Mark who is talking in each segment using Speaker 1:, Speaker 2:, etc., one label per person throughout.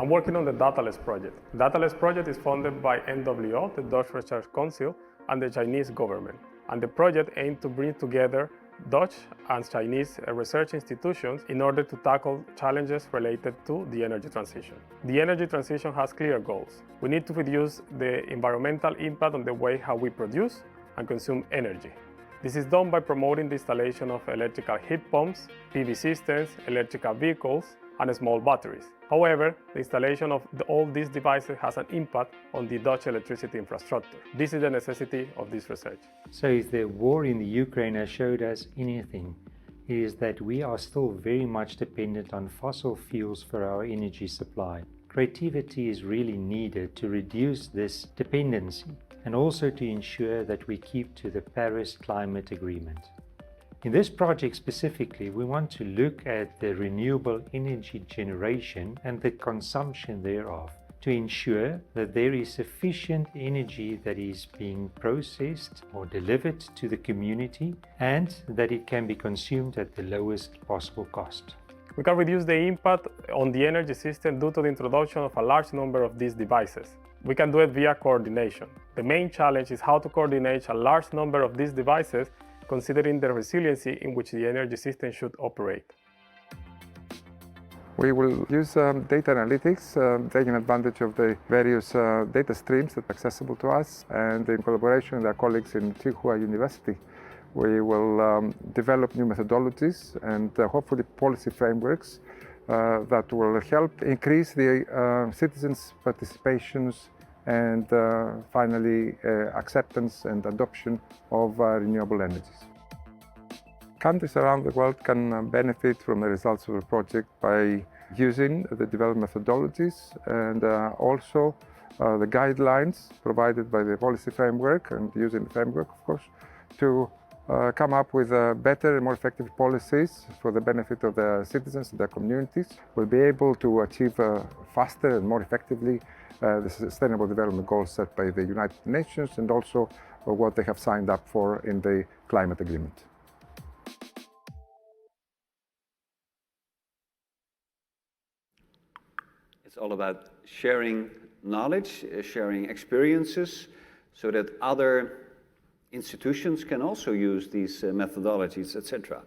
Speaker 1: I'm working on the Dataless project. The Dataless project is funded by NWO, the Dutch Research Council, and the Chinese government. And the project aims to bring together Dutch and Chinese research institutions in order to tackle challenges related to the energy transition. The energy transition has clear goals. We need to reduce the environmental impact on the way how we produce and consume energy. This is done by promoting the installation of electrical heat pumps, PV systems, electrical vehicles, and small batteries. However, the installation of all these devices has an impact on the Dutch electricity infrastructure. This is the necessity of this research.
Speaker 2: So if the war in the Ukraine has showed us anything, it is that we are still very much dependent on fossil fuels for our energy supply. Creativity is really needed to reduce this dependency and also to ensure that we keep to the Paris Climate Agreement. In this project specifically, we want to look at the renewable energy generation and the consumption thereof to ensure that there is sufficient energy that is being processed or delivered to the community and that it can be consumed at the lowest possible cost.
Speaker 1: We can reduce the impact on the energy system due to the introduction of a large number of these devices. We can do it via coordination. The main challenge is how to coordinate a large number of these devices considering the resiliency in which the energy system should operate.
Speaker 3: We will use data analytics, taking advantage of the various data streams that are accessible to us, and in collaboration with our colleagues in THUAS University, we will develop new methodologies and hopefully policy frameworks that will help increase the citizens' participations and finally acceptance and adoption of renewable energies. Countries around the world can benefit from the results of the project by using the developed methodologies and also the guidelines provided by the policy framework, and using the framework, of course, to come up with better and more effective policies for the benefit of the citizens and their communities. We'll be able to achieve faster and more effectively the Sustainable Development Goals set by the United Nations and also what they have signed up for in the Climate Agreement.
Speaker 4: It's all about sharing knowledge, sharing experiences, so that other institutions can also use these methodologies, etc.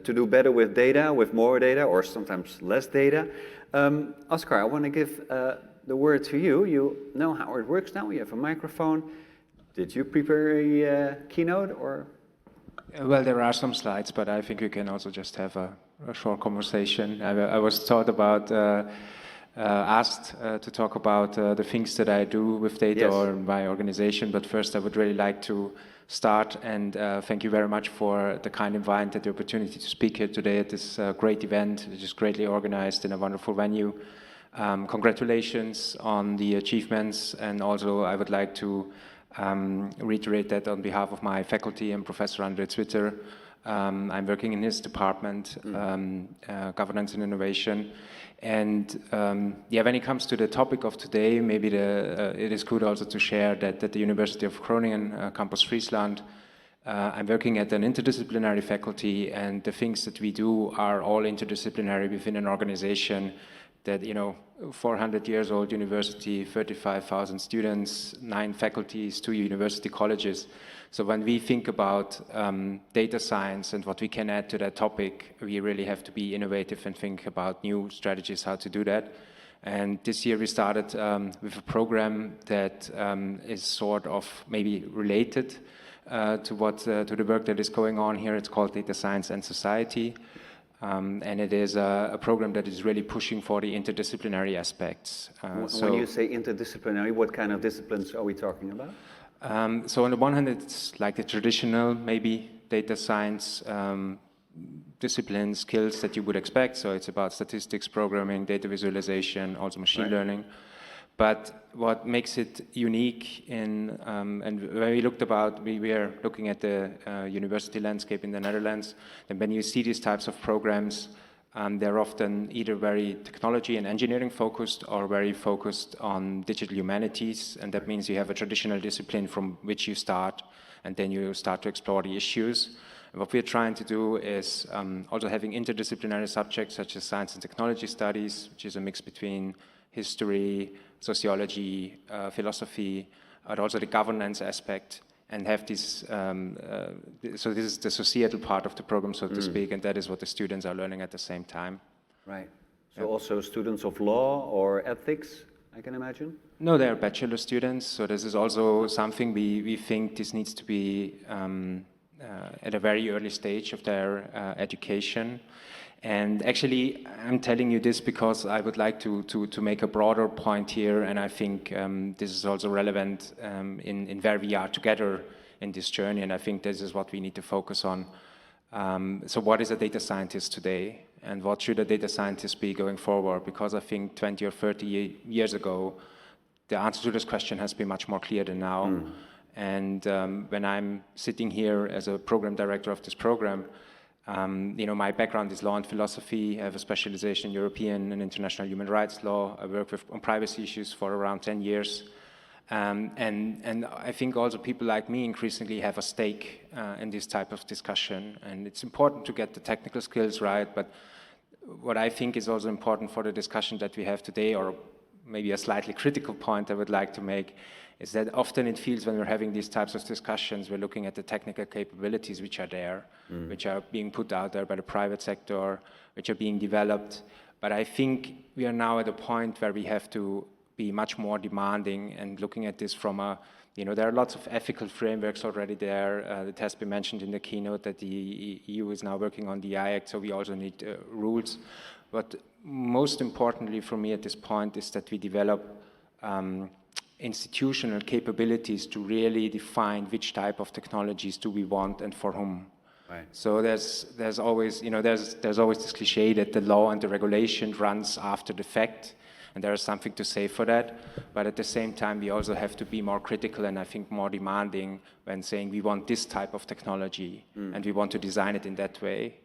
Speaker 4: To do better with data, with more data, or sometimes less data. Oscar, I want to give the word to you. You know how it works now. You have a microphone. Did you prepare a keynote, or?
Speaker 5: Well, there are some slides, but I think we can also just have a short conversation. I was taught about, asked to talk about the things that I do with data, yes, or my organization. But first, I would really like to start and thank you very much for the kind invite and the opportunity to speak here today at this great event, which is greatly organized in a wonderful venue. Congratulations on the achievements, and also I would like to reiterate that on behalf of my faculty and Professor Andre Zwitter. I'm working in his department, Governance and Innovation. And yeah, when it comes to the topic of today, maybe it is good also to share that at the University of Groningen, Campus Friesland, I'm working at an interdisciplinary faculty, and the things that we do are all interdisciplinary within an organization that, 400 years old university, 35,000 students, 9 faculties, 2 university colleges. So when we think about data science and what we can add to that topic, we really have to be innovative and think about new strategies how to do that. And this year we started with a program that is sort of maybe related to the work that is going on here. It's called Data Science and Society. And it is a program that is really pushing for the interdisciplinary aspects.
Speaker 4: When you say interdisciplinary, what kind of disciplines are we talking about?
Speaker 5: So on the one hand, it's like the traditional, maybe data science discipline skills that you would expect. So it's about statistics, programming, data visualization, also machine learning. But what makes it unique and when we are looking at the university landscape in the Netherlands, and when you see these types of programs, they're often either very technology and engineering focused or very focused on digital humanities, and that means you have a traditional discipline from which you start, and then you start to explore the issues. And what we're trying to do is also having interdisciplinary subjects such as science and technology studies, which is a mix between history, sociology, philosophy, but also the governance aspect, and have this, so this is the societal part of the program, so to speak, and that is what the students are learning at the same time.
Speaker 4: Right. So also students of law or ethics, I can imagine?
Speaker 5: No, they are bachelor students, so this is also something we think this needs to be at a very early stage of their education. And actually, I'm telling you this because I would like to make a broader point here, and I think this is also relevant in where we are together in this journey, and I think this is what we need to focus on. So what is a data scientist today, and what should a data scientist be going forward? Because I think 20 or 30 years ago, the answer to this question has been much more clear than now. And when I'm sitting here as a program director of this program, you know, my background is law and philosophy. I have a specialization in European and international human rights law. I work on privacy issues for around 10 years. And I think also people like me increasingly have a stake in this type of discussion. And it's important to get the technical skills right, but what I think is also important for the discussion that we have today, or maybe a slightly critical point I would like to make, is that often it feels when we're having these types of discussions, we're looking at the technical capabilities which are there, which are being put out there by the private sector, which are being developed. But I think we are now at a point where we have to be much more demanding and looking at this from a, you know, there are lots of ethical frameworks already there. It has been mentioned in the keynote that the EU is now working on the AI Act, so we also need rules. But most importantly for me at this point is that we develop institutional capabilities to really define which type of technologies do we want and for whom.
Speaker 4: Right.
Speaker 5: So there's always, you know, there's always this cliche that the law and the regulation runs after the fact, and there is something to say for that. But at the same time, we also have to be more critical and I think more demanding when saying we want this type of technology and we want to design it in that way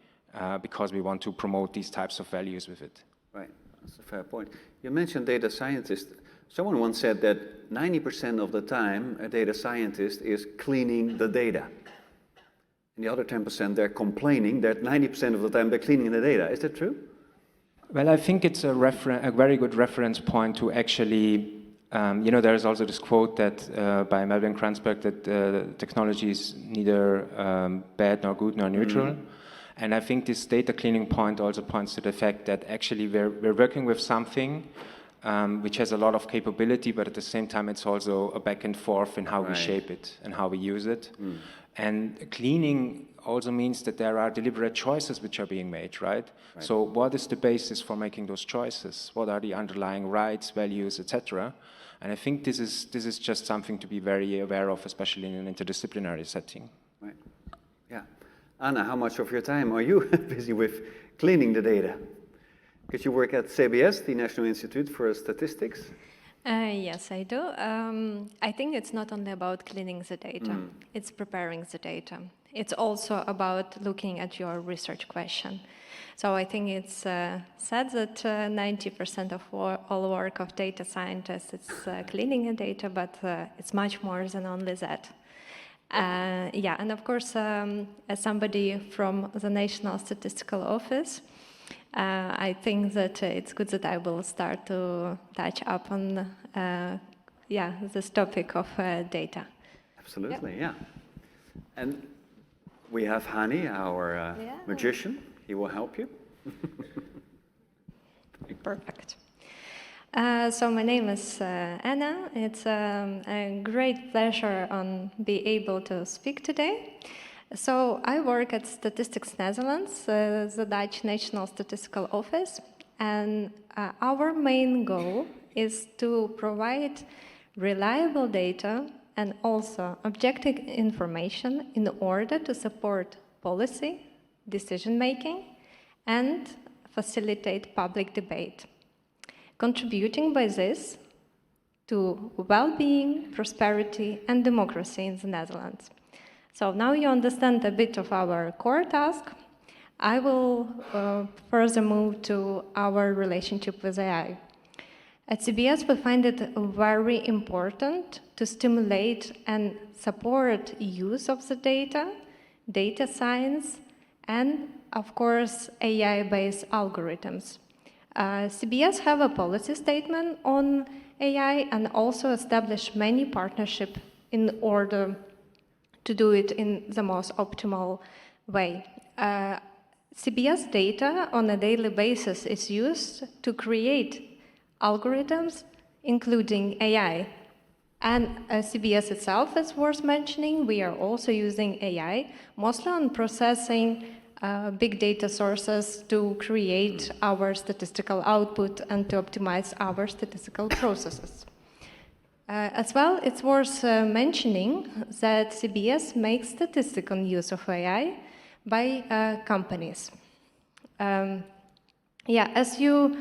Speaker 5: because we want to promote these types of values with it.
Speaker 4: Right, that's a fair point. You mentioned data scientists. Someone once said that 90% of the time a data scientist is cleaning the data. And the other 10% they're complaining that 90% of the time they're cleaning the data. Is that true?
Speaker 5: Well, I think it's a very good reference point to actually, you know, there's also this quote that by Melvin Kranzberg that technology is neither bad nor good nor neutral. And I think this data cleaning point also points to the fact that actually we're working with something which has a lot of capability, but at the same time it's also a back and forth in how we shape it and how we use it. And cleaning also means that there are deliberate choices which are being made, right? So what is the basis for making those choices? What are the underlying rights, values, etc.? And I think this is just something to be very aware of, especially in an interdisciplinary setting.
Speaker 4: Right. Yeah. Anna, how much of your time are you busy with cleaning the data? Because you work at CBS, the National Institute for Statistics.
Speaker 6: Yes, I do. I think it's not only about cleaning the data, it's preparing the data. It's also about looking at your research question. So I think it's said that 90% of all work of data scientists is cleaning the data, but it's much more than only that. Yeah, and of course, as somebody from the National Statistical Office, I think that it's good that I will start to touch up on this topic of data.
Speaker 4: Absolutely, yeah. And we have Hani, our magician. He will help you.
Speaker 6: Perfect. So my name is Anna. It's a great pleasure on being able to speak today. So I work at Statistics Netherlands, the Dutch National Statistical Office, and our main goal is to provide reliable data and also objective information in order to support policy, decision-making, and facilitate public debate, contributing by this to well-being, prosperity, and democracy in the Netherlands. So now you understand a bit of our core task. I will further move to our relationship with AI. At CBS, we find it very important to stimulate and support use of the data, data science, and of course, AI-based algorithms. CBS have a policy statement on AI and also establish many partnerships in order to do it in the most optimal way. CBS data on a daily basis is used to create algorithms, including AI. And CBS itself is worth mentioning. We are also using AI, mostly on processing big data sources to create our statistical output and to optimize our statistical processes. As well, it's worth mentioning that CBS makes statistics on use of AI by companies. As you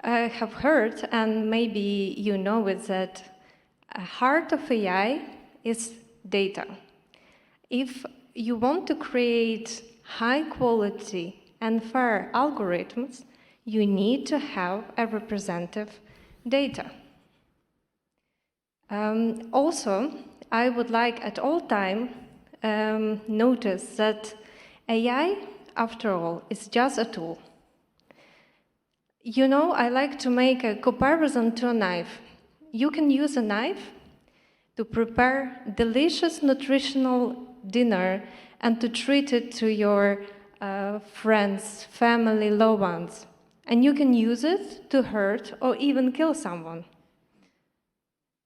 Speaker 6: have heard, and maybe you know it, that heart of AI is data. If you want to create high quality and fair algorithms, you need to have a representative data. Also, I would like at all time notice that AI, after all, is just a tool. You know, I like to make a comparison to a knife. You can use a knife to prepare delicious nutritional dinner and to treat it to your friends, family, loved ones. And you can use it to hurt or even kill someone.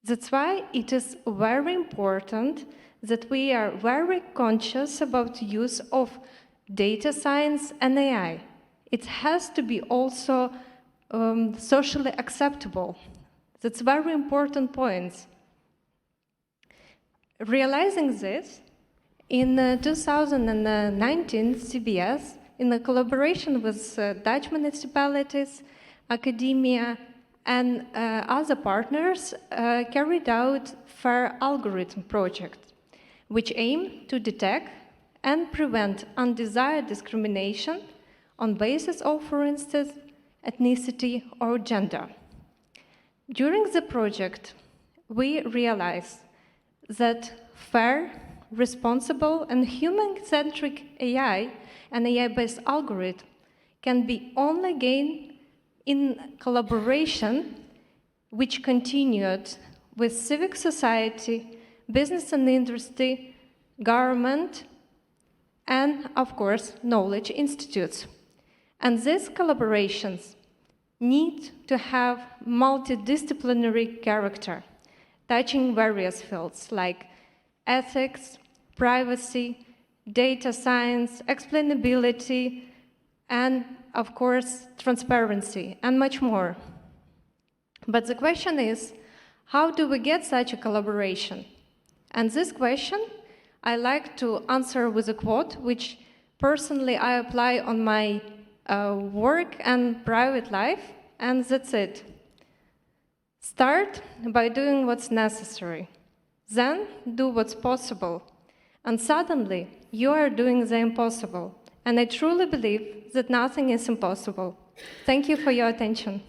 Speaker 6: That's why it is very important that we are very conscious about the use of data science and AI. It has to be also socially acceptable. That's very important points. Realizing this, in 2019, CBS, in a collaboration with Dutch municipalities, academia, and other partners, carried out FAIR algorithm project, which aim to detect and prevent undesired discrimination on basis of, for instance, ethnicity or gender. During the project, we realized that fair, responsible, and human-centric AI and AI-based algorithm can be only gained in collaboration, which continued with civic society, business and industry, government, and, of course, knowledge institutes. And these collaborations need to have multidisciplinary character, touching various fields like ethics, privacy, data science, explainability, and, of course, transparency, and much more. But the question is, how do we get such a collaboration? And this question I like to answer with a quote, which personally I apply on my work and private life, and that's it. Start by doing what's necessary, then do what's possible, and suddenly you are doing the impossible. And I truly believe that nothing is impossible. Thank you for your attention.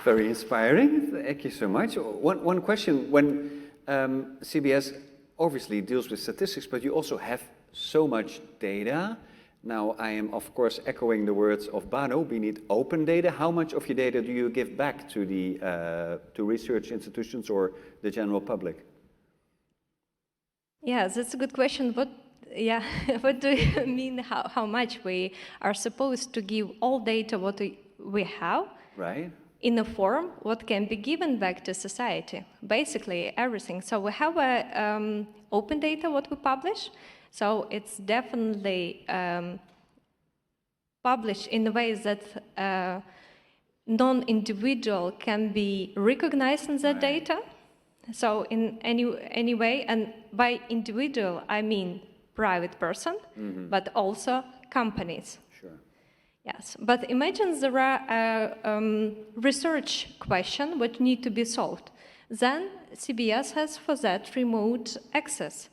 Speaker 4: Very inspiring. Thank you so much. One question. When CBS obviously deals with statistics, but you also have so much data. Now, I am, of course, echoing the words of Bano. We need open data. How much of your data do you give back to the to research institutions or the general public?
Speaker 6: Yeah, that's a good question. What do you mean? How much we are supposed to give all data what we have?
Speaker 4: Right.
Speaker 6: In a form what can be given back to society, basically everything. So we have a open data what we publish, so it's definitely published in a way that non-individual can be recognized in that data. So in any way, and by individual I mean private person, but also companies. Yes, but imagine there are research questions which need to be solved. Then CBS has for that remote access.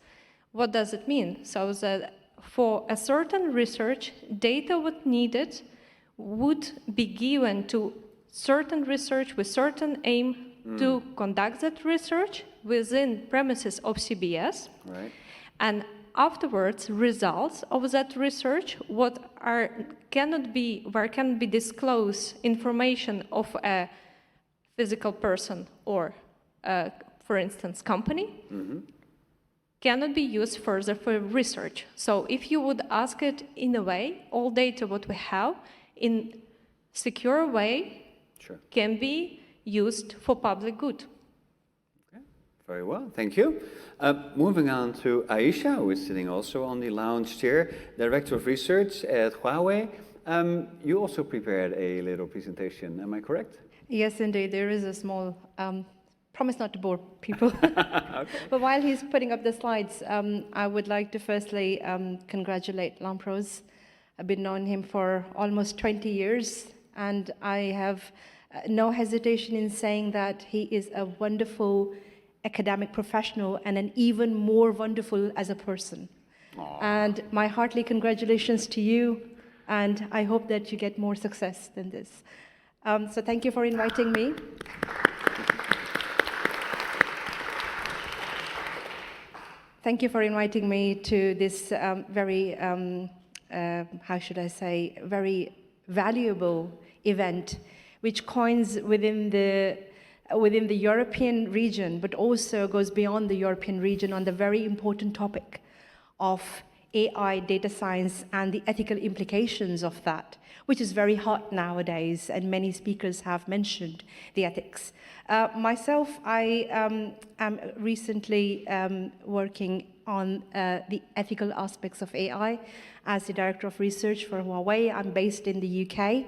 Speaker 6: What does it mean? So that for a certain research, data what needed would be given to certain research with certain aim to conduct that research within premises of CBS.
Speaker 4: Right.
Speaker 6: And afterwards results of that research, cannot be disclosed information of a physical person or, for instance, company, cannot be used further for research. So if you would ask it in a way, all data what we have in secure way can be used for public good.
Speaker 4: Okay. Very well, thank you. Moving on to Aisha, who is sitting also on the lounge chair, Director of Research at Huawei. You also prepared a little presentation, am I correct?
Speaker 7: Yes, indeed. There is a small promise not to bore people. Okay. But while he's putting up the slides, I would like to firstly congratulate Lampros. I've been knowing him for almost 20 years, and I have no hesitation in saying that he is a wonderful academic professional and an even more wonderful as a person. Aww. And my heartily congratulations to you, and I hope that you get more success than this. So thank you for inviting me. Thank you for inviting me to this very, how should I say, very valuable event, which coins within the European region, but also goes beyond the European region on the very important topic of AI, data science, and the ethical implications of that, which is very hot nowadays, and many speakers have mentioned the ethics. Myself, I am recently working on the ethical aspects of AI as the Director of Research for Huawei. I'm based in the UK,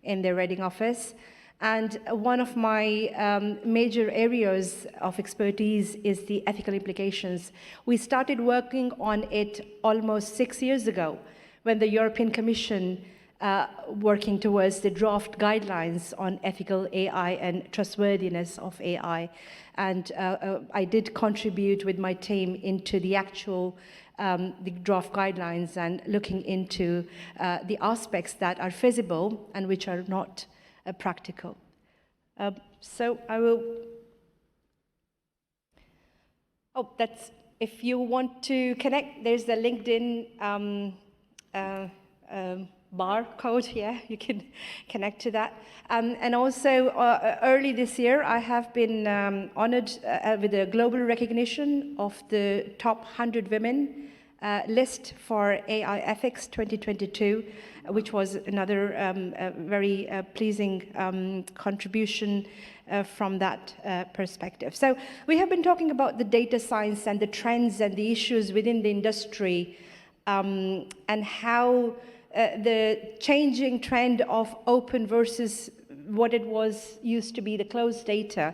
Speaker 7: in their Reading office. And one of my major areas of expertise is the ethical implications. We started working on it almost 6 years ago, when the European Commission working towards the draft guidelines on ethical AI and trustworthiness of AI. And I did contribute with my team into the actual the draft guidelines and looking into the aspects that are feasible and which are not practical. So I will... Oh, that's... If you want to connect, there's the LinkedIn barcode, yeah, you can connect to that. And also, early this year, I have been honored with a global recognition of the top 100 women list for AI Ethics 2022, which was another very pleasing contribution from that perspective. So we have been talking about the data science and the trends and the issues within the industry and how the changing trend of open versus what it was used to be the closed data.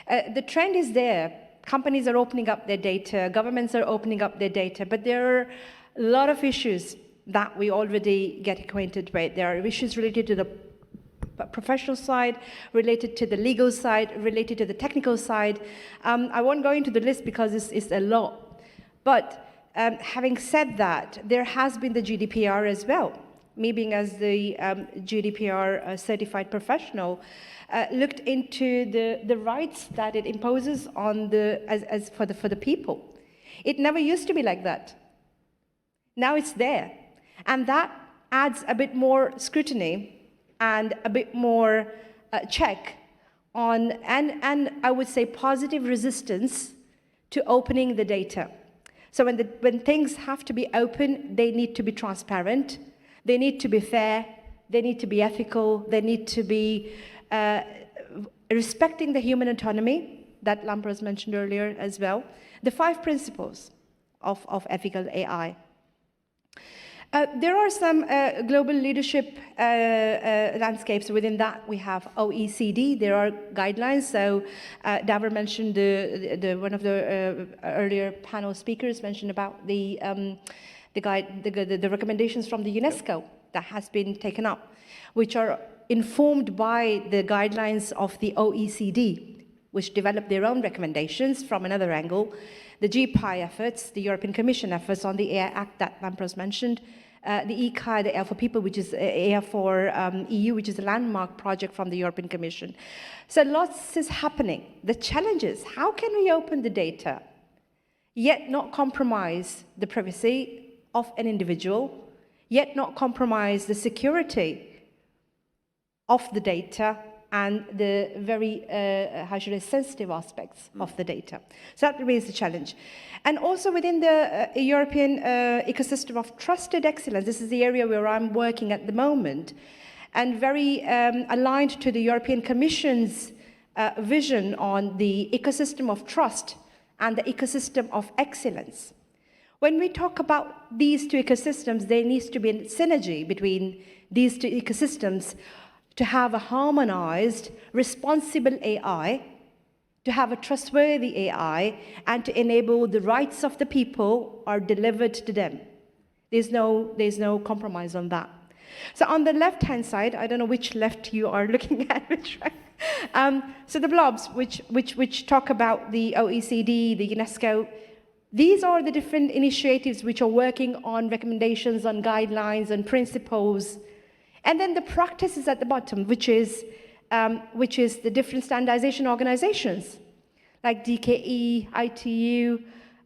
Speaker 7: The trend is there. Companies are opening up their data, governments are opening up their data, but there are a lot of issues that we already get acquainted with. There are issues related to the professional side, related to the legal side, related to the technical side. I won't go into the list because it's a lot. But having said that, there has been the GDPR as well. Me being as the GDPR certified professional, looked into the rights that it imposes on for the people. It never used to be like that. Now it's there. And that adds a bit more scrutiny and a bit more check on, and I would say positive resistance to opening the data. So when things have to be open, they need to be transparent, they need to be fair, they need to be ethical, they need to be respecting the human autonomy that Lampros mentioned earlier as well. The 5 principles of ethical AI. There are some global leadership landscapes. Within that, we have OECD. There are guidelines. So Davor mentioned one of the earlier panel speakers mentioned about the recommendations from the UNESCO that has been taken up, which are informed by the guidelines of the OECD, which developed their own recommendations from another angle. The GPI efforts, the European Commission efforts on the AI Act that Lampros mentioned, the ECAI, the AI for People, which is AI for EU, which is a landmark project from the European Commission. So lots is happening. The challenge is, how can we open the data yet not compromise the privacy of an individual, yet not compromise the security of the data and the very, how should I say, sensitive aspects of the data. So that remains the challenge. And also within the European ecosystem of trusted excellence, this is the area where I'm working at the moment, and very aligned to the European Commission's vision on the ecosystem of trust and the ecosystem of excellence. When we talk about these two ecosystems, there needs to be a synergy between these two ecosystems to have a harmonized, responsible AI, to have a trustworthy AI, and to enable the rights of the people are delivered to them. There's no compromise on that. So on the left-hand side, I don't know which left you are looking at, which one. So the blobs, which talk about the OECD, the UNESCO, these are the different initiatives which are working on recommendations, on guidelines, and principles. And then the practices at the bottom, which is the different standardization organizations, like DKE, ITU,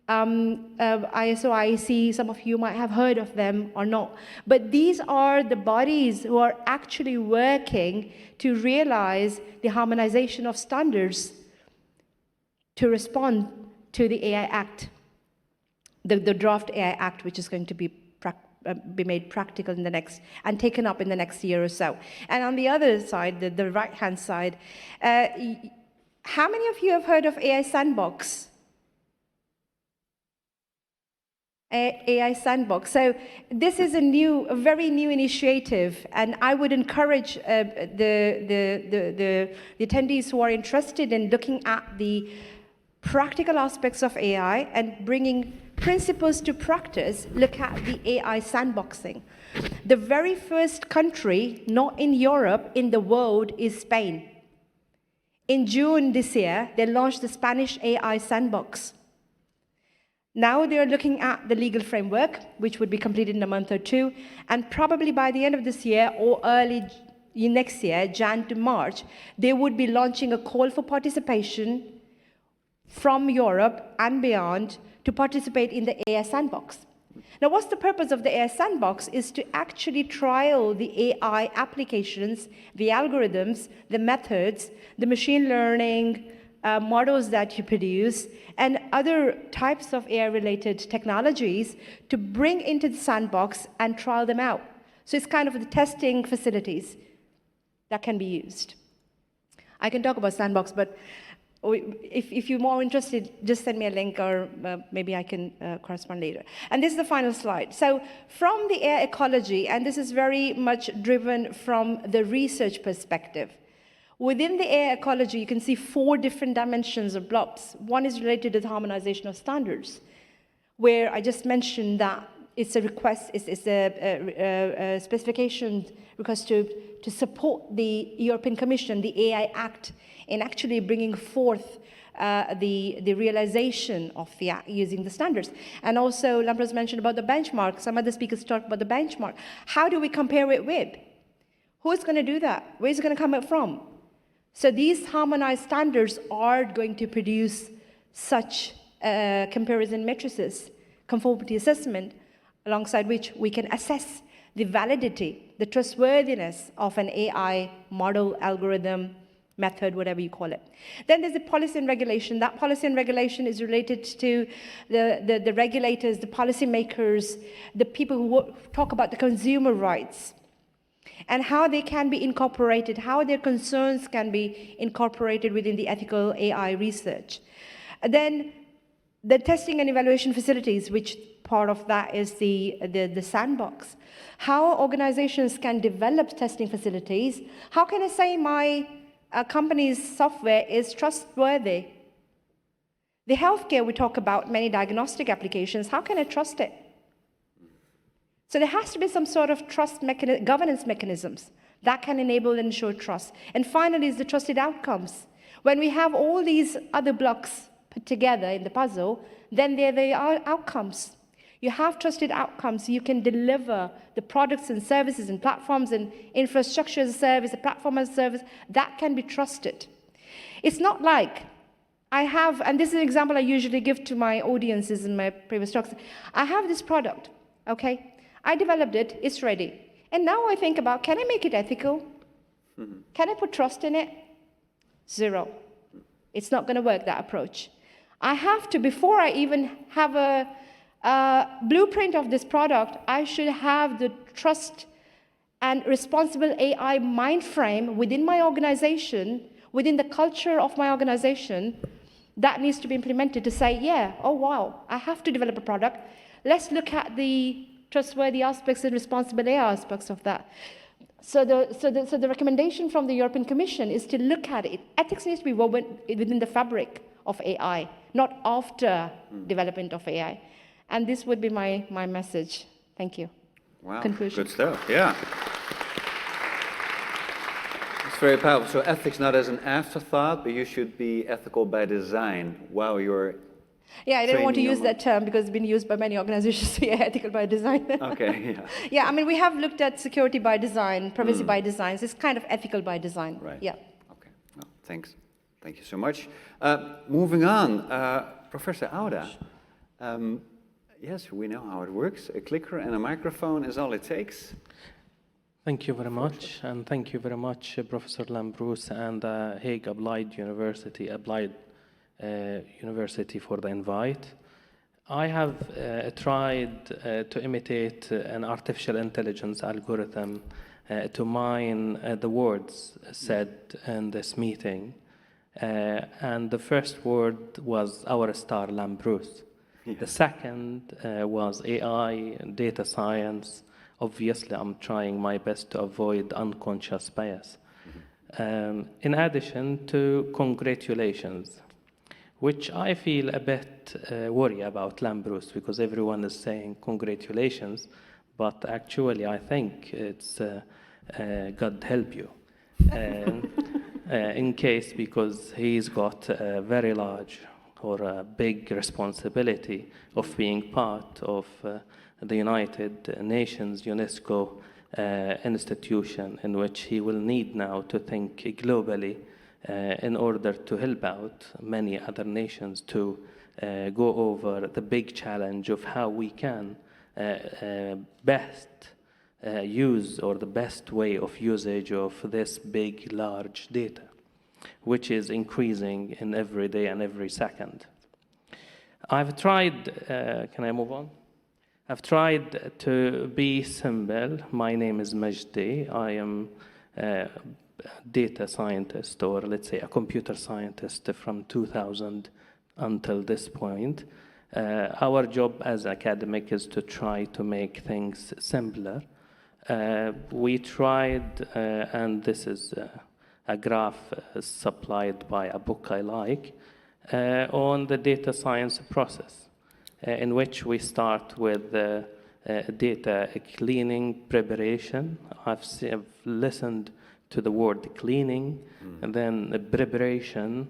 Speaker 7: ISO, IEC. Some of you might have heard of them or not. But these are the bodies who are actually working to realize the harmonization of standards to respond to the AI Act, the draft AI Act, which is going to be made practical in the next, and taken up in the next year or so. And on the other side, the right-hand side, how many of you have heard of AI Sandbox? AI Sandbox. So this is a very new initiative, and I would encourage the attendees who are interested in looking at the practical aspects of AI and bringing principles to practice, look at the AI sandboxing. The very first country, not in Europe, in the world is Spain. In June this year, they launched the Spanish AI Sandbox. Now they're looking at the legal framework, which would be completed in a month or two, and probably by the end of this year or early next year, Jan to March, they would be launching a call for participation from Europe and beyond to participate in the AI Sandbox. Now, what's the purpose of the AI Sandbox is to actually trial the AI applications, the algorithms, the methods, the machine learning models that you produce, and other types of AI-related technologies to bring into the sandbox and trial them out. So it's kind of the testing facilities that can be used. I can talk about sandbox, but if you're more interested, just send me a link, or maybe I can correspond later. And this is the final slide. So from the AI ecology, and this is very much driven from the research perspective, within the AI ecology, you can see 4 different dimensions of blobs. One is related to the harmonization of standards, where I just mentioned that it's a request, it's a specification request to support the European Commission, the AI Act, in actually bringing forth the realization of the act using the standards. And also, Lamprecht mentioned about the benchmark. Some other speakers talked about the benchmark. How do we compare it with? Who's going to do that? Where's it going to come from? So these harmonized standards are going to produce such comparison matrices, conformity assessment, alongside which we can assess the validity, the trustworthiness of an AI model, algorithm, method, whatever you call it. Then there's the policy and regulation. That policy and regulation is related to the regulators, the policymakers, the people who talk about the consumer rights, and how they can be incorporated, how their concerns can be incorporated within the ethical AI research. And then the testing and evaluation facilities, which part of that is the sandbox. How organizations can develop testing facilities. How can I say my company's software is trustworthy? The healthcare, we talk about many diagnostic applications. How can I trust it? So there has to be some sort of governance mechanisms that can enable and ensure trust. And finally is the trusted outcomes. When we have all these other blocks put together in the puzzle, then there are outcomes. You have trusted outcomes. You can deliver the products and services and platforms and infrastructure as a service, a platform as a service, that can be trusted. It's not like I have, and this is an example I usually give to my audiences in my previous talks. I have this product, okay? I developed it, it's ready. And now I think about, can I make it ethical? Can I put trust in it? Zero. It's not going to work, that approach. I have to, before I even have a blueprint of this product, I should have the trust and responsible AI mind frame within my organization, within the culture of my organization, that needs to be implemented to say, yeah, oh wow, I have to develop a product. Let's look at the trustworthy aspects and responsible AI aspects of that. So the recommendation from the European Commission is to look at it. Ethics needs to be woven within the fabric of AI, not after development of AI. And this would be my message. Thank you.
Speaker 4: Wow,
Speaker 7: Conclusion.
Speaker 4: good stuff, yeah. It's very powerful. So ethics not as an afterthought, but you should be ethical by design. Wow, you're
Speaker 7: Yeah, I didn't want to
Speaker 4: training
Speaker 7: use
Speaker 4: on-
Speaker 7: that term because it's been used by many organizations, so yeah, ethical by design.
Speaker 4: Okay, yeah.
Speaker 7: Yeah, I mean, we have looked at security by design, privacy by design, so it's kind of ethical by design.
Speaker 4: Right.
Speaker 7: Yeah.
Speaker 4: Okay, well, thanks. Thank you so much. Moving on, Professor Auda. Yes, we know how it works. A clicker and a microphone is all it takes.
Speaker 8: Thank you very much, and thank you very much, Professor Lambrous and Hague Applied University for the invite. I have tried to imitate an artificial intelligence algorithm to mine the words said in this meeting. And the first word was our star Lambrous. Yeah. The second was AI, data science. Obviously, I'm trying my best to avoid unconscious bias. In addition to congratulations, which I feel a bit worried about Lambrous because everyone is saying congratulations, but actually I think it's God help you. In case because he's got a very large or a big responsibility of being part of the United Nations UNESCO institution, in which he will need now to think globally in order to help out many other nations to go over the big challenge of how we can best use, or the best way of usage of this big, large data, which is increasing in every day and every second. I've tried, can I move on? I've tried to be simple. My name is Majdi. I am a data scientist, or let's say a computer scientist from 2000 until this point. Our job as academic is to try to make things simpler. We tried, and this is a graph supplied by a book I like, on the data science process, in which we start with data cleaning preparation. I've listened to the word cleaning, and then preparation,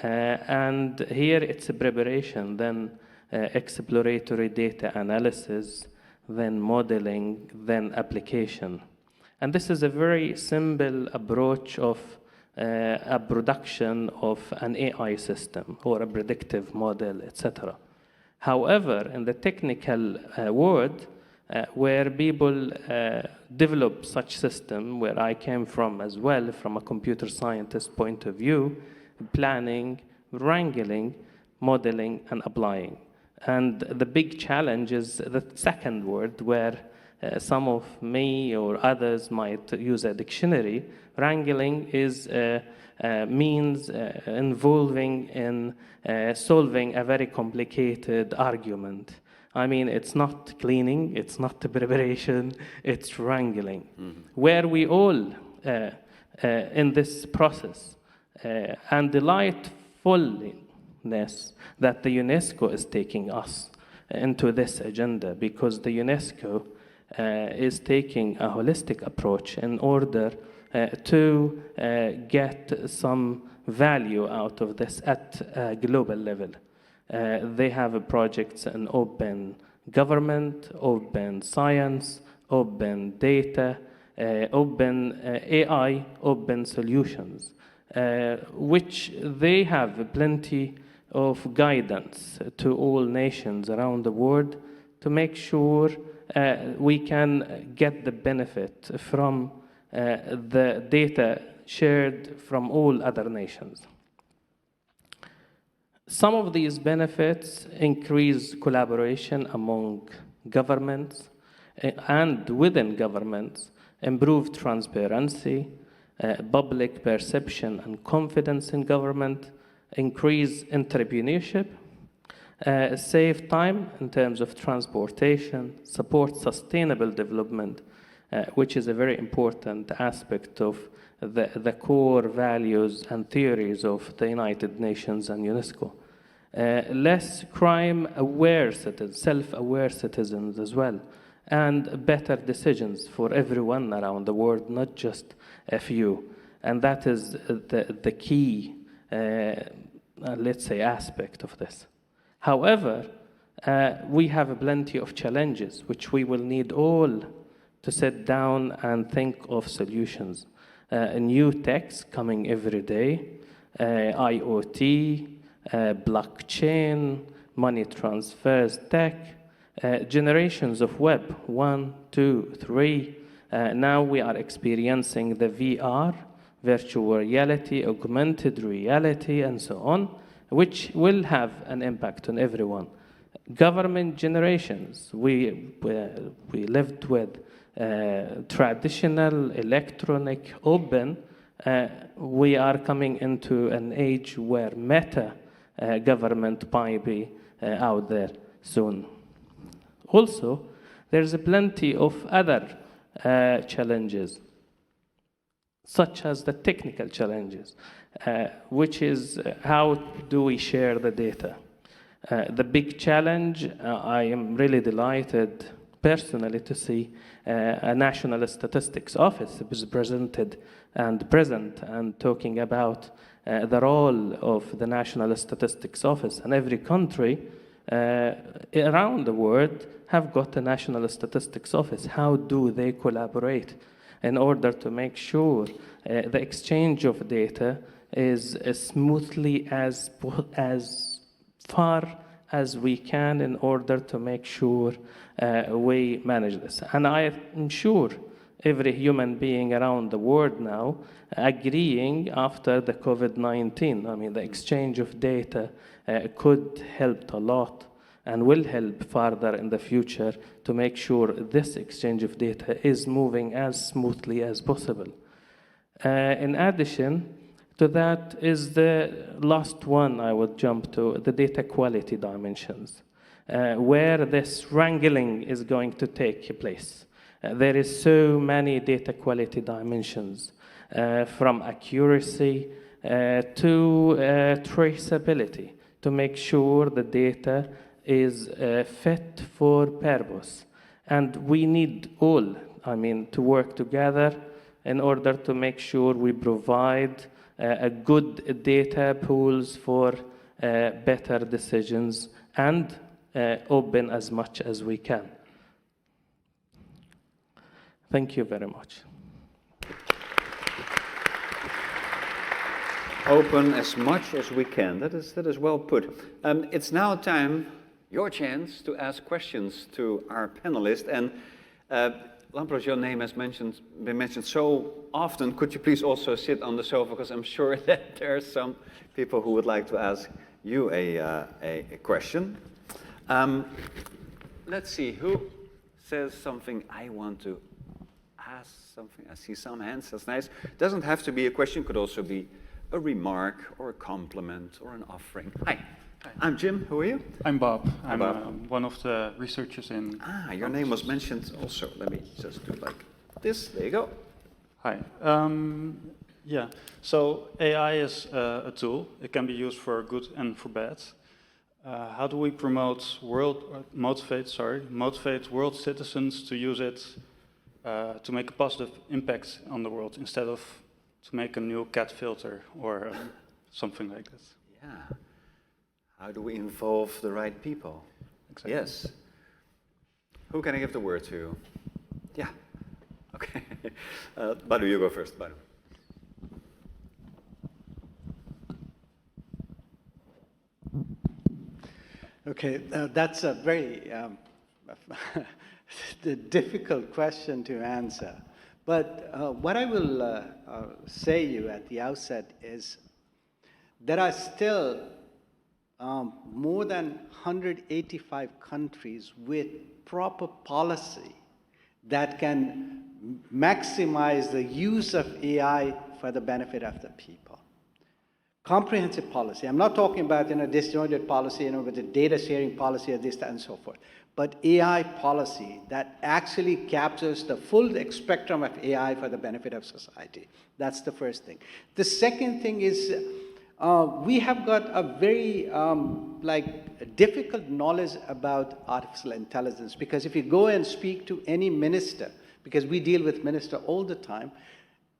Speaker 8: and here it's a preparation, then exploratory data analysis, then modeling, then application. And this is a very simple approach of a production of an AI system or a predictive model, etc. However, in the technical world, where people develop such system, where I came from as well, from a computer scientist point of view, planning, wrangling, modeling, and applying. And the big challenge is the second word, where some of me or others might use a dictionary. Wrangling is means involving in solving a very complicated argument. I mean, it's not cleaning, it's not preparation, it's wrangling. Where we all, in this process, and delightfulness that the UNESCO is taking us into this agenda, because the UNESCO is taking a holistic approach in order to get some value out of this at a global level. They have projects in open government, open science, open data, open AI, open solutions. which they have plenty of guidance to all nations around the world to make sure we can get the benefit from the data shared from all other nations. Some of these benefits increase collaboration among governments and within governments, improve transparency, public perception and confidence in government, increase entrepreneurship, save time in terms of transportation, support sustainable development, which is a very important aspect of the core values and theories of the United Nations and UNESCO. Less crime-aware citizens, self-aware citizens as well, and better decisions for everyone around the world, not just a few. And that is the key, let's say, aspect of this. However, we have plenty of challenges, which we will need all to sit down and think of solutions. New techs coming every day, IoT, blockchain, money transfers tech, generations of web, 1, 2, 3. Now we are experiencing the VR, virtual reality, augmented reality, and so on, which will have an impact on everyone. Government generations, we lived with traditional, electronic, open. We are coming into an age where meta government might be out there soon. Also, there's plenty of other challenges, such as the technical challenges, which is how do we share the data? The big challenge, I am really delighted personally to see a National Statistics Office was present and talking about the role of the National Statistics Office. And every country around the world have got a National Statistics Office. How do they collaborate in order to make sure the exchange of data is as smoothly as far as we can in order to make sure we manage this. And I am sure every human being around the world now agreeing after the COVID-19, I mean, the exchange of data could help a lot and will help further in the future to make sure this exchange of data is moving as smoothly as possible. In addition to that is the last one I would jump to, the data quality dimensions, where this wrangling is going to take place. There is so many data quality dimensions, from accuracy to traceability, to make sure the data is fit for purpose. And we need all, to work together in order to make sure we provide a good data pools for better decisions and open as much as we can. Thank you very much.
Speaker 4: Open as much as we can. That is well put. It's now time, your chance, to ask questions to our panelists. And Lampros, your name has been mentioned so often. Could you please also sit on the sofa, because I'm sure that there are some people who would like to ask you a question. Let's see, who says something? I want to ask something. I see some hands, that's nice. Doesn't have to be a question, could also be a remark or a compliment or an offering. Hi. I'm Jim. Who are you?
Speaker 9: I'm Bob.
Speaker 4: Hi,
Speaker 9: I'm
Speaker 4: Bob.
Speaker 9: One of the researchers in...
Speaker 4: Your name was mentioned also. Let me just do like this. There you go.
Speaker 9: Hi. Yeah. So AI is a tool. It can be used for good and for bad. How do we motivate world citizens to use it to make a positive impact on the world instead of to make a new cat filter or something like this?
Speaker 4: Yeah. How do we involve the right people?
Speaker 9: Exactly.
Speaker 4: Yes. Who can I give the word to? Yeah. Okay. Badu, you go first. Badu.
Speaker 10: Okay, that's a very difficult question to answer. But what I will say you at the outset is there are still more than 185 countries with proper policy that can maximize the use of AI for the benefit of the people. Comprehensive policy. I'm not talking about disjointed policy, with the data sharing policy or this, that, and so forth. But AI policy that actually captures the full spectrum of AI for the benefit of society. That's the first thing. The second thing is we have got a very difficult knowledge about artificial intelligence, because if you go and speak to any minister, because we deal with ministers all the time,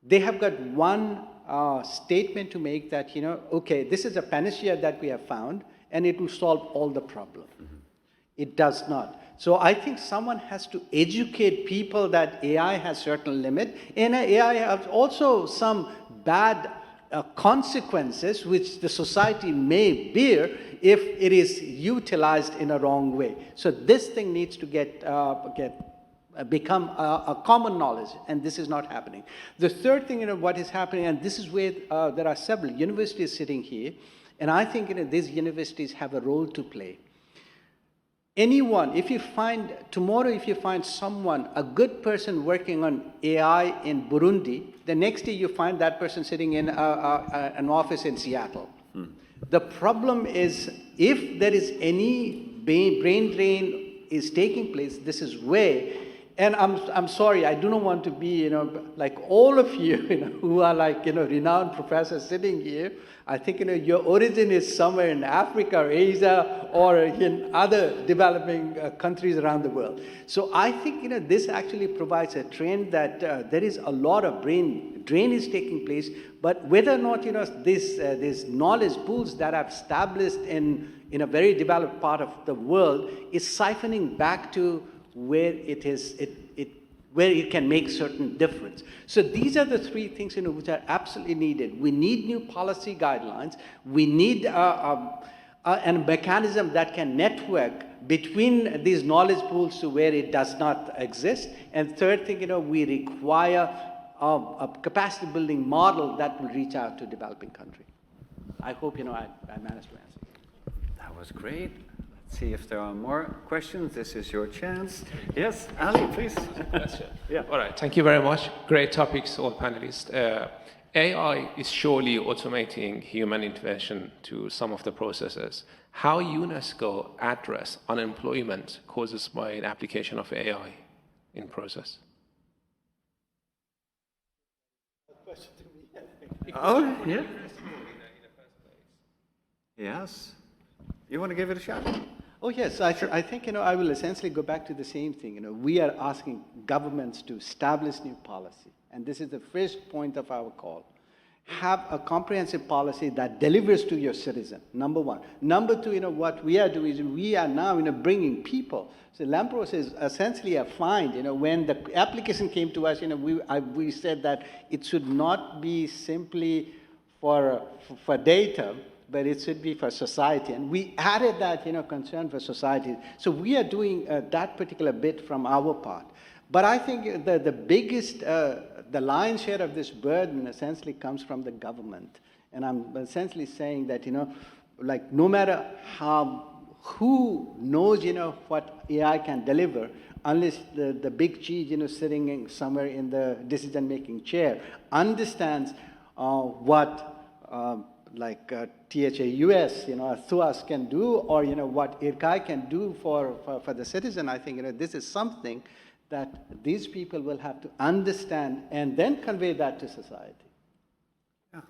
Speaker 10: they have got one statement to make that, okay, this is a panacea that we have found and it will solve all the problem. Mm-hmm. It does not. So I think someone has to educate people that AI has certain limit, and AI has also some bad consequences which the society may bear if it is utilized in a wrong way. So this thing needs to become a common knowledge, and this is not happening. The third thing, what is happening, and this is where there are several universities sitting here, and I think these universities have a role to play. Anyone, if you find someone, a good person working on AI in Burundi, the next day you find that person sitting in an office in Seattle. The problem is, if there is any brain drain is taking place, this is where, and I'm sorry, I do not want to be, like all of you, who are renowned professors sitting here. I think, your origin is somewhere in Africa or Asia or in other developing countries around the world. So I think, this actually provides a trend that there is a lot of brain drain is taking place, but whether or not, these knowledge pools that are established in a very developed part of the world is siphoning back to where it is, where it can make certain difference. So these are the three things which are absolutely needed. We need new policy guidelines. We need a mechanism that can network between these knowledge pools to where it does not exist. And third thing, we require a capacity building model that will reach out to developing countries. I hope I managed to answer.
Speaker 4: That was great. See if there are more questions. This is your chance. Yes, Ali, please.
Speaker 11: Yeah. All right. Thank you very much. Great topics, all panelists. AI is surely automating human intervention to some of the processes. How UNESCO address unemployment caused by an application of AI in process?
Speaker 4: Oh, yeah. Yes. You want to give it a shot?
Speaker 10: Oh, yes. I think, I will essentially go back to the same thing. We are asking governments to establish new policy. And this is the first point of our call. Have a comprehensive policy that delivers to your citizen, number one. Number two, what we are doing is we are now, bringing people. So Lampros is essentially a find. When the application came to us, we said that it should not be simply for data, but it should be for society. And we added that, concern for society. So we are doing that particular bit from our part. But I think the biggest, the lion's share of this burden essentially comes from the government. And I'm essentially saying that, no matter who knows, what AI can deliver, unless the big cheese, sitting somewhere in the decision-making chair, understands what THUAS, THUAS can do, or what IRCAI can do for the citizen. I think this is something that these people will have to understand and then convey that to society.
Speaker 4: Yeah.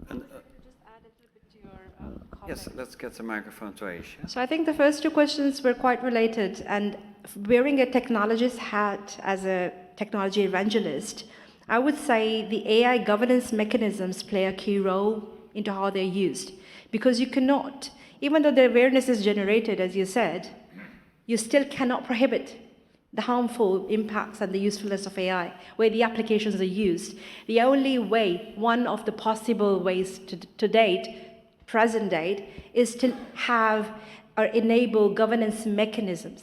Speaker 4: And,
Speaker 6: just add a little bit to your comment.
Speaker 4: Yes, let's get the microphone to Aisha.
Speaker 6: So I think the first two questions were quite related, and wearing a technologist hat as a technology evangelist, I would say the AI governance mechanisms play a key role into how they're used. Because you cannot, even though the awareness is generated, as you said, you still cannot prohibit the harmful impacts and the usefulness of AI, where the applications are used. The only way, one of the possible ways to date, present date, is to have
Speaker 7: or enable governance mechanisms.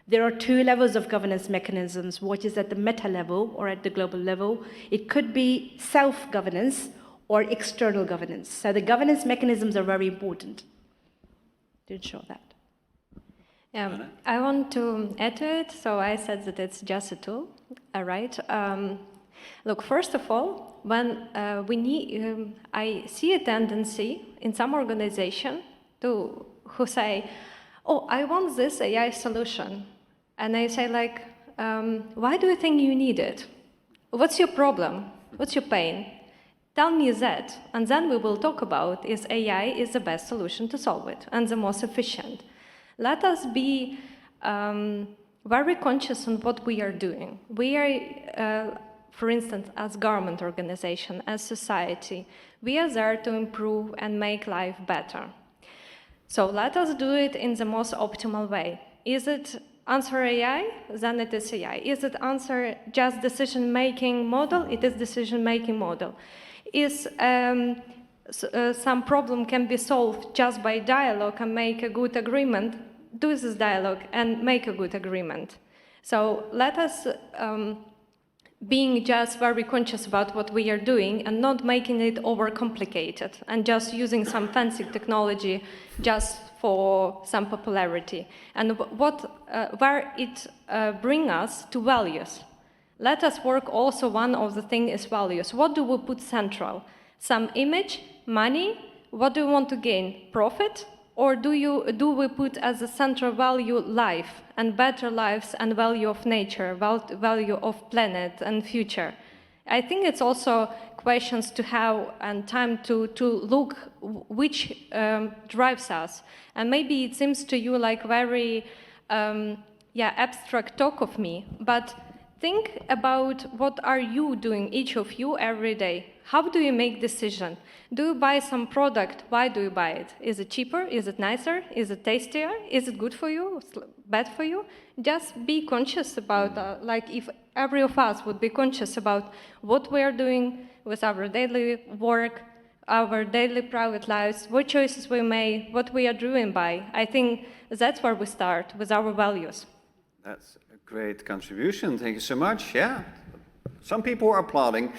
Speaker 7: There are two levels of governance mechanisms, what is at the meta level or at the global level. It could be self-governance or external governance. So the governance mechanisms are very important to ensure that.
Speaker 6: I want to add to it. So I said that it's just a tool, right? Look, first of all, when I see a tendency in some organization who say, oh, I want this AI solution. And I say like, why do you think you need it? What's your problem? What's your pain? Tell me that. And then we will talk about if AI is the best solution to solve it and the most efficient. Let us be very conscious on what we are doing. We are, for instance, as government organization, as society, we are there to improve and make life better. So let us do it in the most optimal way. Is it answer AI? Then it is AI. Is it answer just decision-making model? It is decision-making model. Is some problem can be solved just by dialogue and make a good agreement? Do this dialogue and make a good agreement. So let us being just very conscious about what we are doing and not making it overcomplicated and just using some fancy technology just for some popularity. And where it brings us to values. Let us work also, one of the things is values. What do we put central? Some image, money, what do we want to gain? Profit? Or do we put as a central value life and better lives and value of nature, value of planet and future? I think it's also questions to have and time to look which drives us. And maybe it seems to you like very abstract talk of me, but think about what are you doing, each of you, every day. How do you make decision? Do you buy some product? Why do you buy it? Is it cheaper? Is it nicer? Is it tastier? Is it good for you? Bad for you? Just be conscious about, like if every of us would be conscious about what we are doing with our daily work, our daily private lives, what choices we make, what we are driven by. I think that's where we start, with our values.
Speaker 4: That's a great contribution. Thank you so much. Yeah. Some people were applauding,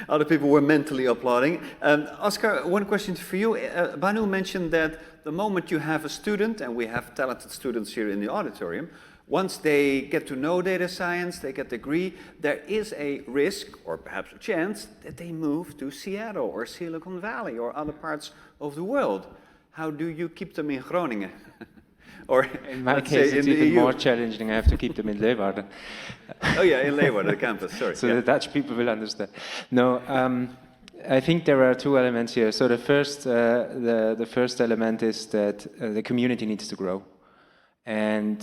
Speaker 4: other people were mentally applauding. Oscar, one question for you. Banu mentioned that the moment you have a student, and we have talented students here in the auditorium, once they get to know data science, they get the degree, there is a risk, or perhaps a chance, that they move to Seattle or Silicon Valley or other parts of the world. How do you keep them in Groningen? Or
Speaker 5: in my case, it's even more challenging. I have to keep them in Leeuwarden.
Speaker 4: Oh yeah, in Leeuwarden, the campus, sorry.
Speaker 5: So the Dutch people will understand. No, I think there are two elements here. So the first element is that the community needs to grow. And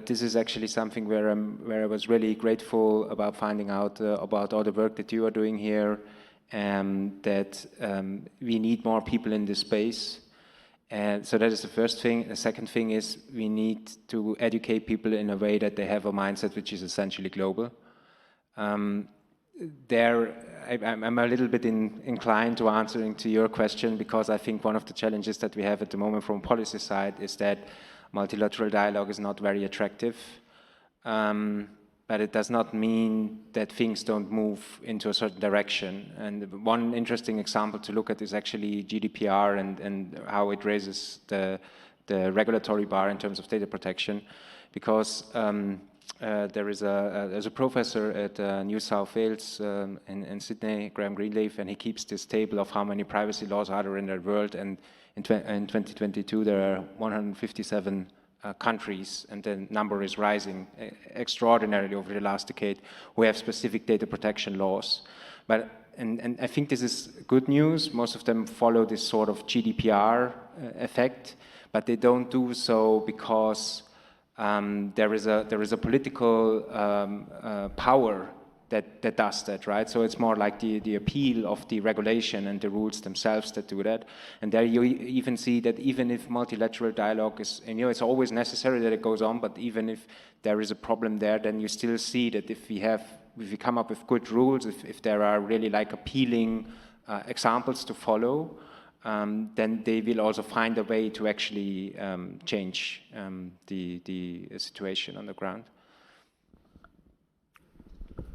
Speaker 5: this is actually something where I was really grateful about finding out about all the work that you are doing here, and that we need more people in this space. And so that is the first thing. The second thing is we need to educate people in a way that they have a mindset which is essentially global. I'm a little bit inclined to answering to your question, because I think one of the challenges that we have at the moment from policy side is that multilateral dialogue is not very attractive. But it does not mean that things don't move into a certain direction. And one interesting example to look at is actually GDPR and how it raises the regulatory bar in terms of data protection. Because there's a professor at New South Wales in Sydney, Graham Greenleaf, and he keeps this table of how many privacy laws are there in the world. And in 2022, there are 157 countries, and the number is rising extraordinarily over the last decade, who have specific data protection laws. But and I think this is good news. Most of them follow this sort of GDPR effect, but they don't do so because there is a political power that does that, right? So it's more like the appeal of the regulation and the rules themselves that do that. And there you even see that even if multilateral dialogue is, and it's always necessary that it goes on, but even if there is a problem there, then you still see that if we come up with good rules, if there are really like appealing examples to follow, then they will also find a way to actually change the situation on the ground.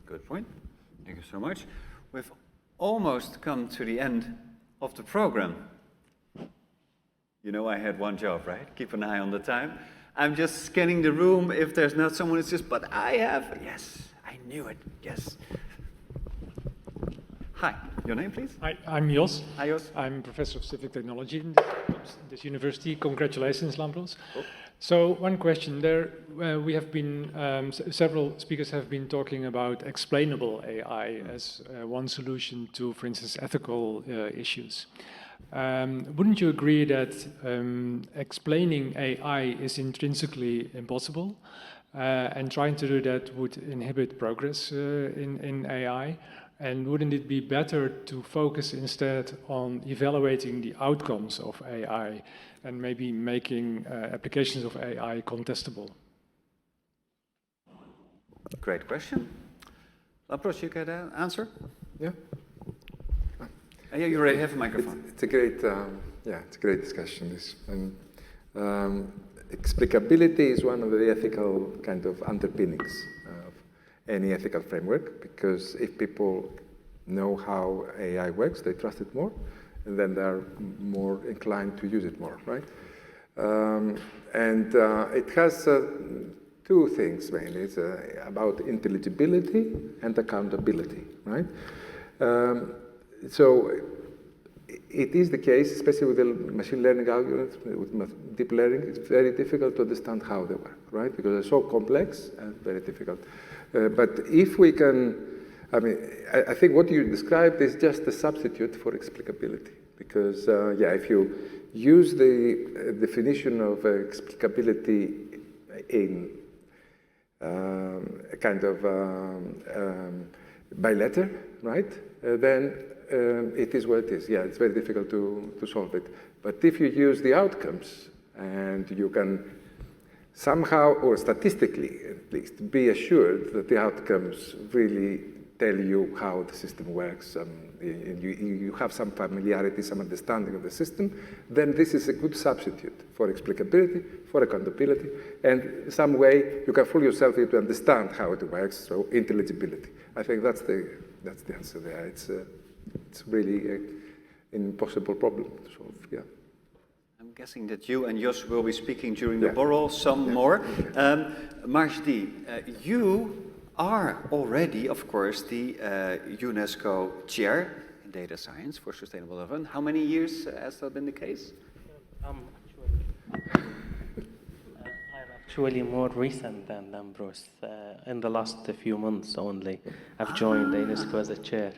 Speaker 4: Good point. Thank you so much. We've almost come to the end of the program. You know I had one job, right? Keep an eye on the time. I'm just scanning the room if there's not someone who says, but I have. Yes, I knew it. Yes. Hi, your name, please?
Speaker 12: Hi, I'm Jos.
Speaker 4: Hi, Jos.
Speaker 12: I'm Professor of Civic Technology in this university. Congratulations, Lampros.
Speaker 4: Cool.
Speaker 12: So one question there, we have been, several speakers have been talking about explainable AI as one solution to, for instance, ethical issues. Wouldn't you agree that explaining AI is intrinsically impossible? And trying to do that would inhibit progress in AI? And wouldn't it be better to focus instead on evaluating the outcomes of AI and maybe making applications of AI contestable?
Speaker 4: Great question. Lampros, you can answer?
Speaker 3: Yeah.
Speaker 4: Yeah, you already have a microphone.
Speaker 3: It's a great, it's a great discussion. This, and explicability is one of the ethical kind of underpinnings of any ethical framework, because if people know how AI works, they trust it more, and then they're more inclined to use it more, right? It has two things mainly. It's about intelligibility and accountability, right? So it is the case, especially with the machine learning algorithms, with deep learning, it's very difficult to understand how they work, right? Because they're so complex and very difficult. But if we can, I think what you described is just a substitute for explicability. Because, if you use the definition of explicability in a kind of by letter, right? Then it is what it is. Yeah, it's very difficult to solve it. But if you use the outcomes and you can somehow, or statistically at least, be assured that the outcomes really tell you how the system works, and you have some familiarity, some understanding of the system, then this is a good substitute for explicability, for accountability, and some way you can fool yourself into understand how it works, so intelligibility. I think that's the answer there. It's really an impossible problem to solve, yeah.
Speaker 4: I'm guessing that you and Jos will be speaking during the borrel some more. Majdi, you are already, of course, the UNESCO chair in data science for sustainable development. How many years has that been the case?
Speaker 8: Actually more recent than Lampros. In the last few months only, I've joined the UNESCO as a chair.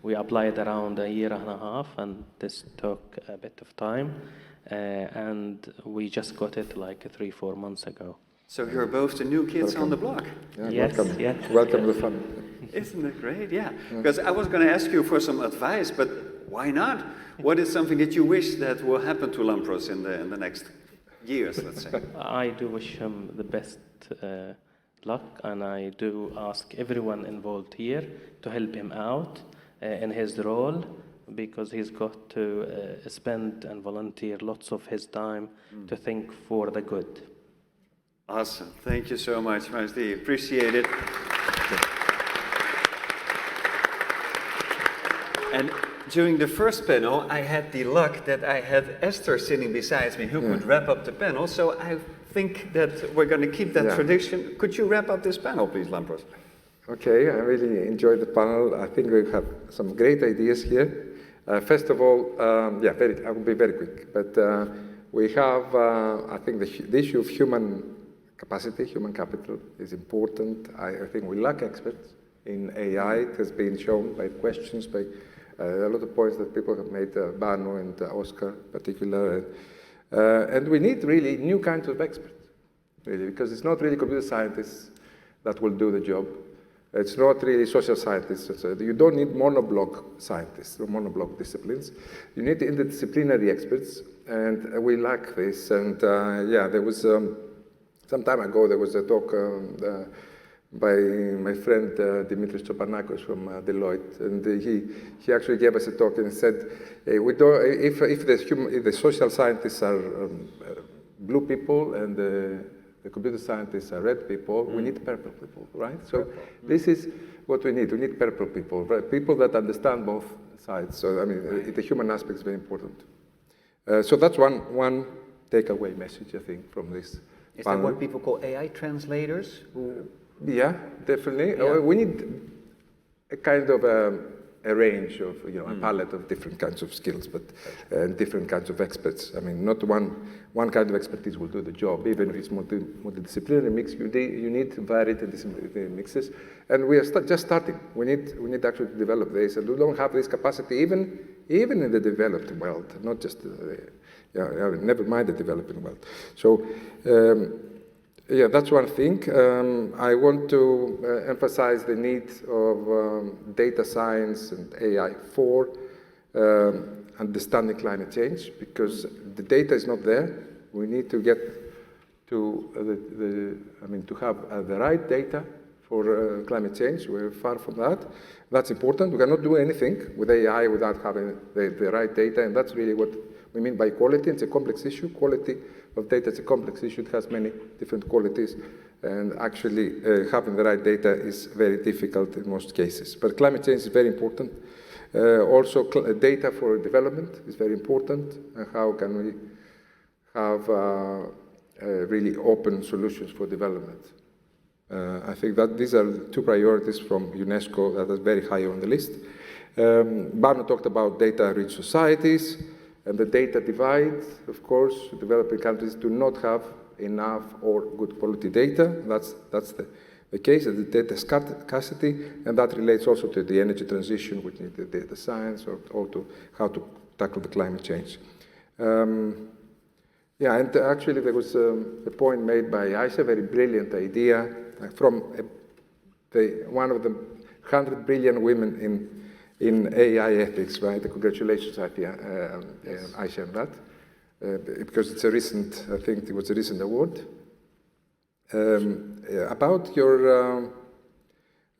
Speaker 8: We applied around a year and a half, and this took a bit of time, and we just got it like 3-4 months ago.
Speaker 4: So you're both the new kids on the block.
Speaker 3: Yeah,
Speaker 8: yes,
Speaker 3: welcome.
Speaker 8: yes.
Speaker 3: Welcome to the fun.
Speaker 4: Isn't it great? Yeah. Because I was going to ask you for some advice, but why not? What is something that you wish that will happen to Lampros in the next years, let's say?
Speaker 8: I do wish him the best luck, and I do ask everyone involved here to help him out in his role, because he's got to spend and volunteer lots of his time to think for the good.
Speaker 4: Awesome. Thank you so much, Majdi. Appreciate it. And during the first panel, I had the luck that I had Esther sitting beside me who could wrap up the panel. So I think that we're going to keep that tradition. Could you wrap up this panel, please, Lampros?
Speaker 3: Okay, I really enjoyed the panel. I think we have some great ideas here. First of all, I will be very quick. But we have, I think, the issue of human capacity, human capital is important. I think we lack experts in AI. It has been shown by questions, by a lot of points that people have made, Banu and Oscar in particular. And we need really new kinds of experts, really, because it's not really computer scientists that will do the job. It's not really social scientists. You don't need monoblock scientists or monoblock disciplines. You need interdisciplinary experts, and we lack this. And there was some time ago there was a talk by my friend Dimitris Chopanakos from Deloitte, and he actually gave us a talk and said, hey, we don't, if the social scientists are blue people and the computer scientists are red people, we need purple people, right? So this is what we need. We need purple people, right? People that understand both sides. So I mean, the human aspect is very important. So that's one takeaway message, I think, from this.
Speaker 4: Is that what people call AI translators?
Speaker 3: Yeah, definitely.
Speaker 4: Yeah.
Speaker 3: We need a kind of a range of, you know, a palette of different kinds of skills, but different kinds of experts. I mean, not one kind of expertise will do the job, even if it's multidisciplinary mix. You need varied mixes, and we are just starting. We need actually to develop this, and we don't have this capacity even in the developed world, not just never mind the developing world. So. Yeah, that's one thing. I want to emphasize the need of data science and AI for understanding climate change, because the data is not there. We need to get to to have the right data for climate change. We're far from that. That's important. We cannot do anything with AI without having the right data, and that's really what we mean by quality. It's a complex issue. Quality of data is a complex issue. It has many different qualities, and actually having the right data is very difficult in most cases. But climate change is very important. Also, data for development is very important. How can we have really open solutions for development? I think that these are two priorities from UNESCO that are very high on the list. Barno talked about data-rich societies. And the data divide, of course, developing countries do not have enough or good quality data. That's the case, the data scarcity, and that relates also to the energy transition, which need the data science, or to how to tackle the climate change. Yeah, and actually there was a point made by Aisha, a very brilliant idea from one of the 100 brilliant women in AI ethics, right? Congratulations, Aisha, on that, because it's a recent, I think it was a recent award. About your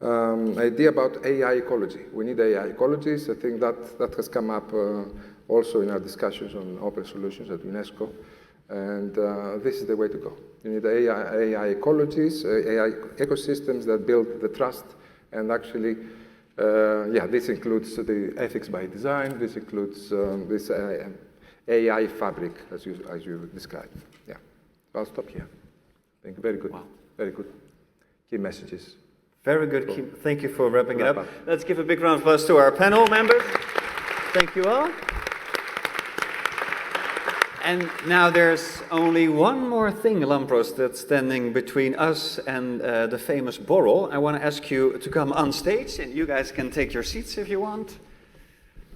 Speaker 3: idea about AI ecology. We need AI ecologies. I think that has come up also in our discussions on open solutions at UNESCO. And this is the way to go. You need AI ecologies, AI ecosystems that build the trust, and actually, this includes the ethics by design. This includes this AI fabric, as you described. Yeah, I'll stop here. Thank you. Very good. Wow. Very good. Key messages.
Speaker 4: Very good. Thank you for wrapping it up. Let's give a big round of applause to our panel members. Thank you all. And now there's only one more thing, Lampros, that's standing between us and the famous Borrell. I want to ask you to come on stage, and you guys can take your seats if you want.